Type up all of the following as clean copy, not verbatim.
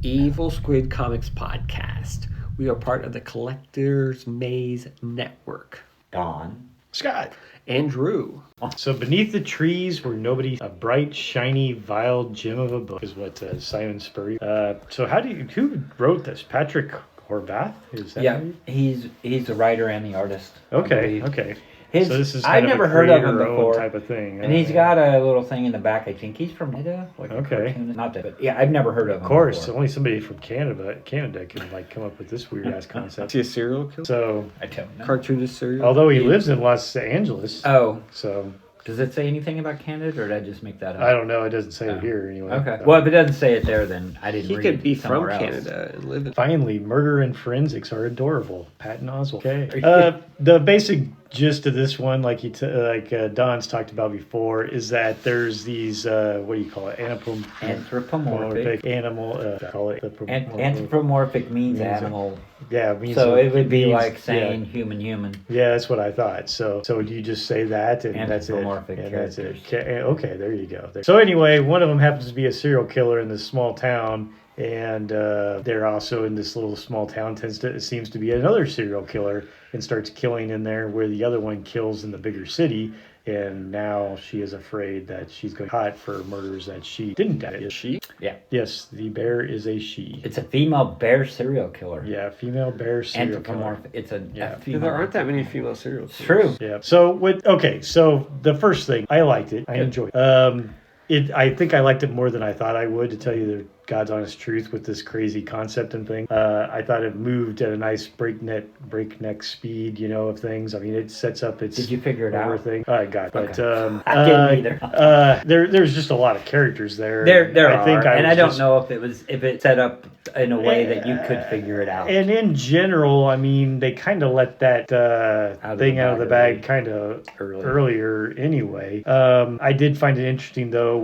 Evil Squid Comics podcast. We are part of the Collector's Maze Network. Don. Scott. Andrew. So beneath the trees where nobody, a bright, shiny, vile gem of a book is what Simon Spurrier. So who wrote this? Patrick Horvath? Is that Yeah, he's the writer and the artist. Okay. So this is I've never heard of him before. Type of thing. And he's got a little thing in the back. I think he's from Canada. Okay. Not that, but yeah, I've never heard of him. Of course, before. only somebody from Canada can come up with this weird ass concept. Is he a serial killer? So I don't know. Cartoonist serial. although he lives in Los Angeles. Oh, So does it say anything about Canada, or did I just make that up? I don't know. It doesn't say it here anyway. Okay. Well, if it doesn't say it there, then I didn't. He read could be it from somewhere else. Canada and live in. Finally, murder and forensics are adorable. Patton Oswalt. Okay. The basic gist of this one, like Don's talked about before, is that there's these what do you call it? Anthropomorphic. Animal. Call it Anthropomorphic means animal. Yeah. It means So it would be means- like saying human. Yeah, that's what I thought. So do you just say that and that's it? Anthropomorphic And that's it. characters. Okay, there you go. So anyway, one of them happens to be a serial killer in this small town, and they're also in this little small town. Seems to be another serial killer and starts killing in there where the other one kills in the bigger city. And now she is afraid that she's going to be caught for murders that she didn't do. Is she? Yeah. Yes, the bear is a she. It's a female bear serial killer. Yeah, female bear serial killer. Anthropomorphic. It's a female. There aren't that many female serial killers. It's true. Yeah. So the first thing, I liked it. I enjoyed it. I think I liked it more than I thought I would, to tell you the God's honest truth, with this crazy concept and thing. I thought it moved at a nice breakneck speed, of things. I mean, it sets up its. Did you figure it out? Thing. I got, but I didn't either. There's just a lot of characters there. There are, and I don't know if it set up in a way that you could figure it out. And in general, I mean, they kind of let that thing out of the bag kind of earlier anyway. I did find it interesting though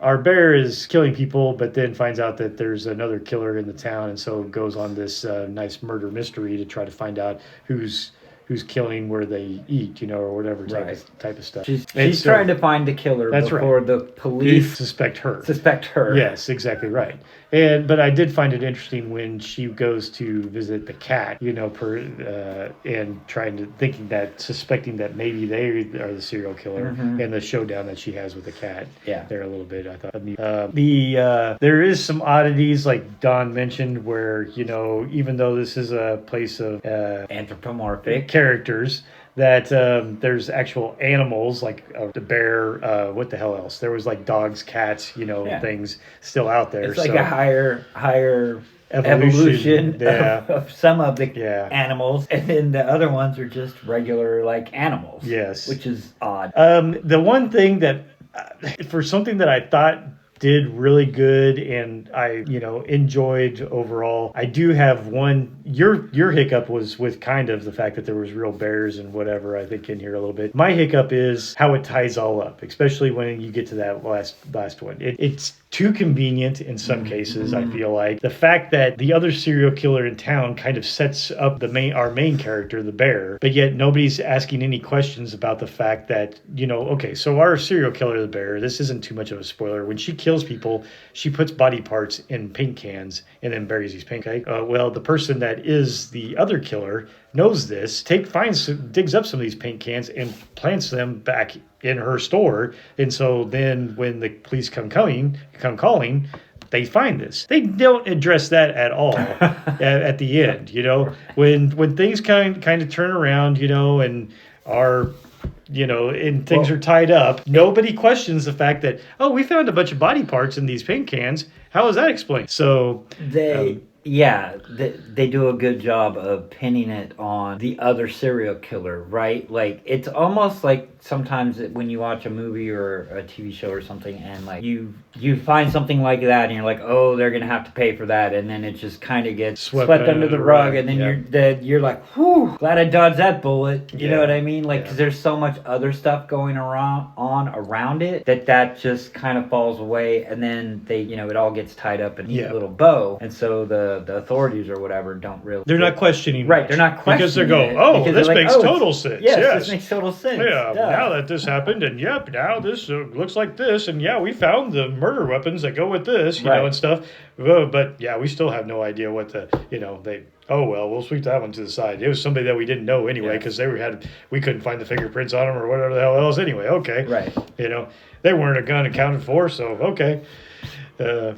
our bear is killing people, but then finds out that there's another killer in the town, and so goes on this nice murder mystery to try to find out who's killing where they eat, or whatever type of stuff. She's trying to find the killer before the police suspect her. Yes, exactly right. But I did find it interesting when she goes to visit the cat, and suspecting that maybe they are the serial killer, and the showdown that she has with the cat. Yeah, there a little bit. I thought there is some oddities, like Don mentioned, where even though this is a place of anthropomorphic characters, that there's actual animals like the bear, what the hell else? There was like dogs, cats, things still out there. It's like a higher evolution of some of the animals, and then the other ones are just regular like animals. Yes, which is odd. The one thing that for something that I thought did really good and I enjoyed overall, I do have one. Your hiccup was with kind of the fact that there was real bears and whatever, I think, in here a little bit. My hiccup is how it ties all up, especially when you get to that last one. It's too convenient in some cases. I feel like the fact that the other serial killer in town kind of sets up our main character, the bear, but yet nobody's asking any questions about the fact that okay, so our serial killer, the bear, this isn't too much of a spoiler. When she kills people, she puts body parts in paint cans and then buries these paint cans. Well, the person that is the other killer knows this, digs up some of these paint cans and plants them back in her store. And so then when the police come calling, they find this. They don't address that at all at the end. When things kind of turn around, and are and things are tied up, nobody questions the fact that, we found a bunch of body parts in these paint cans. How is that explained? So they do a good job of pinning it on the other serial killer, right? Like, it's almost like sometimes when you watch a movie or a TV show or something, and like you find something like that, and you're like, they're gonna have to pay for that, and then it just kind of gets swept under the rug, and then you're like, whew, glad I dodged that bullet. You know what I mean? Like, 'cause there's so much other stuff going around it that just kind of falls away, and then they, it all gets tied up in a neat little bow, and so the authorities or whatever don't really. They're not questioning. Right, they're not questioning because they're going, this makes total sense. Yes, this makes total sense. Yeah, now that this happened, and yep, now this looks like this, and yeah, we found the murder weapons that go with this, you know, and stuff. But yeah, we still have no idea what oh well, we'll sweep that one to the side. It was somebody that we didn't know anyway, because we couldn't find the fingerprints on them or whatever the hell else anyway. Okay, right. You know, they weren't a gun accounted for, so okay. I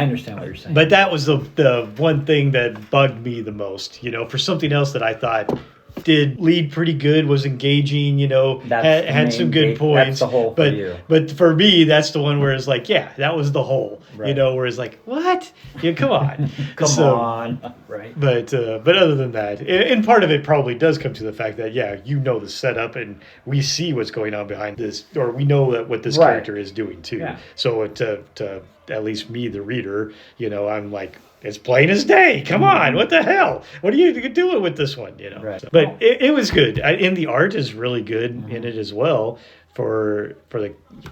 understand what you're saying. But that was the one thing that bugged me the most, you know, for something else that I thought did lead pretty good, was engaging, you know, had some good points. That's the hole for you. But for me, that's the one where it's like, yeah, that was the hole, you know, where it's like, what? Yeah, come on. Come on. Right. But other than that, and part of it probably does come to the fact that, yeah, you know the setup and we see what's going on behind this, or we know that what this character is doing too. Yeah. So to at least me, the reader, you know, I'm like, it's plain as day. Come on, what the hell? What are you doing with this one? You know, right. But it was good. And the art is really good in it as well for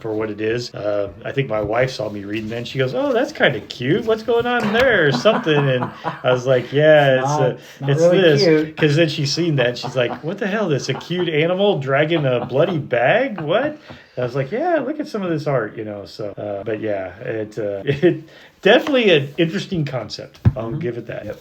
what it is. I think my wife saw me reading that, and she goes, "Oh, that's kind of cute. What's going on there, or something?" And I was like, "Yeah, it's really this." Because then she's seen that, and she's like, "What the hell? That's a cute animal dragging a bloody bag? What?" I was like, "Yeah, look at some of this art, you know." So, but yeah, it definitely an interesting concept. I'll give it that. Yep.